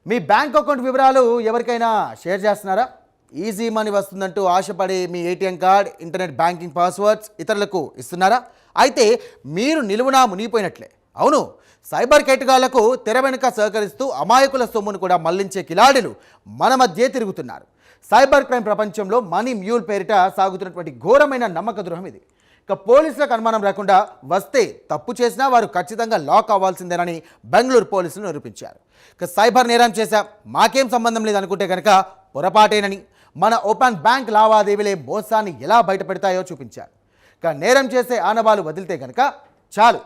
మీ bank account వివరాలు ఎవరికైనా share చేస్తున్నారా? ఈజీ మనీ వస్తుందంటూ ఆశపడి మీ ATM card, internet banking passwords ఇతరులకు ఇస్తున్నారా? అయితే మీరు నిలువునా మునిగిపోయినట్లే. అవును, సైబర్ కేటగాళ్లకు తెర వెనుక సహకరిస్తూ అమాయకుల సొమ్మును కూడా మళ్లించే కిలాడులు మన మధ్య తిరుగుతున్నారు. సైబర్ క్రైమ్ ప్రపంచంలో మనీ మ్యూల్ పేరిట సాగుతున్నటువంటి ఘోరమైన నమ్మక ద్రోహం ఇది. ఇక పోలీసులకు అనుమానం రాకుండా వస్తే తప్పు చేసినా వారు ఖచ్చితంగా లాక్ అవ్వాల్సిందేనని బెంగళూరు పోలీసులు నిరూపించారు. ఇక సైబర్ నేరం చేశా, మాకేం సంబంధం లేదనుకుంటే కనుక పొరపాటేనని, మన ఓపెన్ బ్యాంక్ లావాదేవీలే మోసాన్ని ఎలా బయటపెడతాయో చూపించారు. ఇక నేరం చేసే ఆనవాలు వదిలితే కనుక చాలు,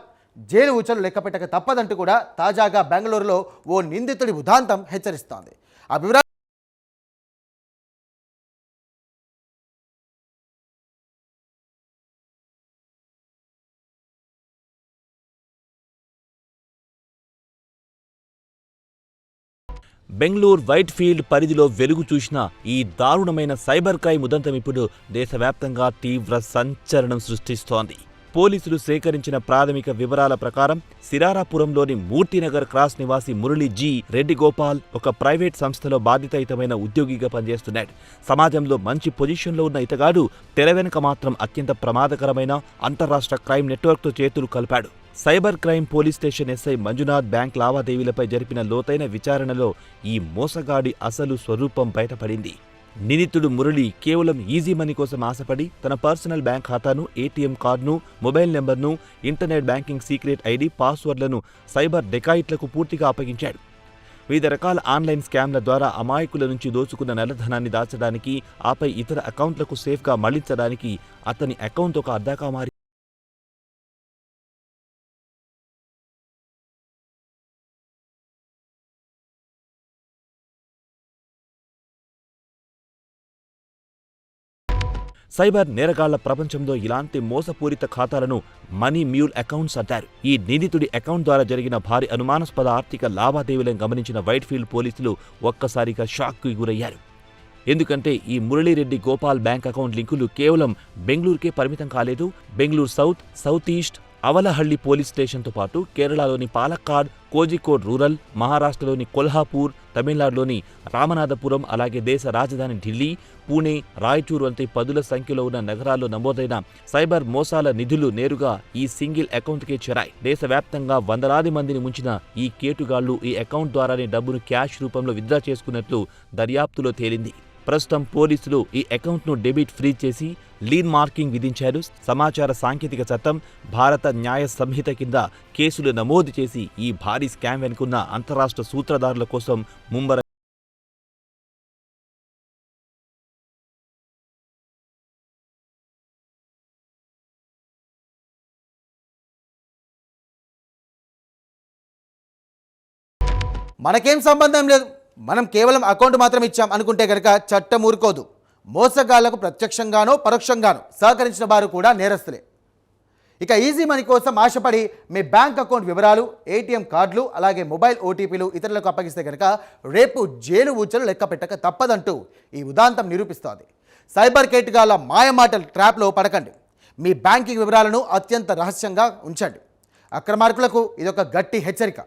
జైలు ఊచలు లెక్కపెట్టక తప్పదంటూ కూడా తాజాగా బెంగళూరులో ఓ నిందితుడి ఉదాంతం హెచ్చరిస్తోంది. ఆ వివరాలు బెంగళూరు వైట్ ఫీల్డ్ పరిధిలో వెలుగు చూసిన ఈ దారుణమైన సైబర్ క్రైమ్ ఉదంతం ఇప్పుడు దేశవ్యాప్తంగా తీవ్ర సంచలనం సృష్టిస్తోంది. పోలీసులు సేకరించిన ప్రాథమిక వివరాల ప్రకారం సిరారాపురంలోని మూర్తినగర్ క్రాస్ నివాసి మురళీ జీ రెడ్డి గోపాల్ ఒక ప్రైవేట్ సంస్థలో బాధ్యతాయుతమైన ఉద్యోగిగా పనిచేస్తున్నాడు. సమాజంలో మంచి పొజిషన్లో ఉన్న ఇతగాడు తెర వెనుక మాత్రం అత్యంత ప్రమాదకరమైన అంతర్రాష్ట్ర క్రైమ్ నెట్వర్క్తో చేతులు కలిపాడు. Cyber crime police station SI Manjunath bank లావాదేవీలపై జరిపిన లోతైన విచారణలో ఈ మోసగాడి అసలు స్వరూపం బయటపడింది. నిందితుడు మురళి కేవలం ఈజీ మనీ కోసం ఆశపడి తన పర్సనల్ బ్యాంక్ ఖాతాను, ఏటీఎం కార్డును, మొబైల్ నెంబర్ను, ఇంటర్నెట్ బ్యాంకింగ్ సీక్రెట్ ఐడి, పాస్వర్డ్లను సైబర్ డెకాయిట్లకు పూర్తిగా అప్పగించాడు. వివిధ రకాల ఆన్లైన్ స్కామ్ల ద్వారా అమాయకుల నుంచి దోచుకున్న నల్లధనాన్ని దాచడానికి, ఆపై ఇతర అకౌంట్లకు సేఫ్గా మళ్లించడానికి అతని అకౌంట్ ఒక అడ్డాగా మారింది. సైబర్ నేరగాళ్ల ప్రపంచంలో ఇలాంటి మోసపూరిత ఖాతాలను మనీ మ్యూల్ అకౌంట్స్ అంటారు. ఈ నిందితుడి అకౌంట్ ద్వారా జరిగిన భారీ అనుమానాస్పద ఆర్థిక లావాదేవీలను గమనించిన వైట్ఫీల్డ్ పోలీసులు ఒక్కసారిగా షాక్కు గురయ్యారు. ఎందుకంటే ఈ మురళీరెడ్డి గోపాల్ బ్యాంక్ అకౌంట్ లింకులు కేవలం బెంగళూరుకే పరిమితం కాలేదు. Bengaluru south, south east, Avalahalli police స్టేషన్తో పాటు కేరళలోని పాలక్కాడ్, కోజికోడ్ రూరల్, మహారాష్ట్రలోని కొల్హాపూర్, తమిళనాడులోని రామనాథపురం, అలాగే దేశ రాజధాని ఢిల్లీ, పూణే, రాయచూర్ వంటి పదుల సంఖ్యలో ఉన్న నగరాల్లో నమోదైన సైబర్ మోసాల నిధులు నేరుగా ఈ సింగిల్ అకౌంట్కే చేరాయి. దేశవ్యాప్తంగా వందలాది మందిని ముంచిన ఈ కేటుగాళ్లు ఈ అకౌంట్ ద్వారానే డబ్బును క్యాష్ రూపంలో విత్డ్రా చేసుకున్నట్లు దర్యాప్తులో తేలింది. ప్రస్తుతం పోలీసులు ఈ అకౌంట్ను డెబిట్ ఫ్రీ చేసి లీన్ మార్కింగ్ విధించారు. సమాచార సాంకేతిక చట్టం, భారత న్యాయ సంహిత కింద కేసులు నమోదు చేసి ఈ భారీ స్కామ్ వెనుకున్న అంతరాష్ట్ర సూత్రధారుల కోసం ముమ్మర మనకేం సంబంధం లేదు, మనం కేవలం అకౌంట్ మాత్రం ఇచ్చాం అనుకుంటే కనుక చట్టం ఊరుకోదు. మోసగాళ్లకు ప్రత్యక్షంగానో పరోక్షంగానో సహకరించిన వారు కూడా నేరస్తులే. ఇక ఈజీ మనీ కోసం ఆశపడి మీ బ్యాంక్ అకౌంట్ వివరాలు, ఏటీఎం కార్డులు, అలాగే మొబైల్ ఓటీపీలు ఇతరులకు అప్పగిస్తే కనుక రేపు జైలు ఊచలు లెక్క పెట్టక తప్పదంటూ ఈ ఉదాంతం నిరూపిస్తోంది. సైబర్ కేటగాళ్ల మాయమాటల ట్రాప్లో పడకండి. మీ బ్యాంకింగ్ వివరాలను అత్యంత రహస్యంగా ఉంచండి. అక్రమార్కులకు ఇదొక గట్టి హెచ్చరిక.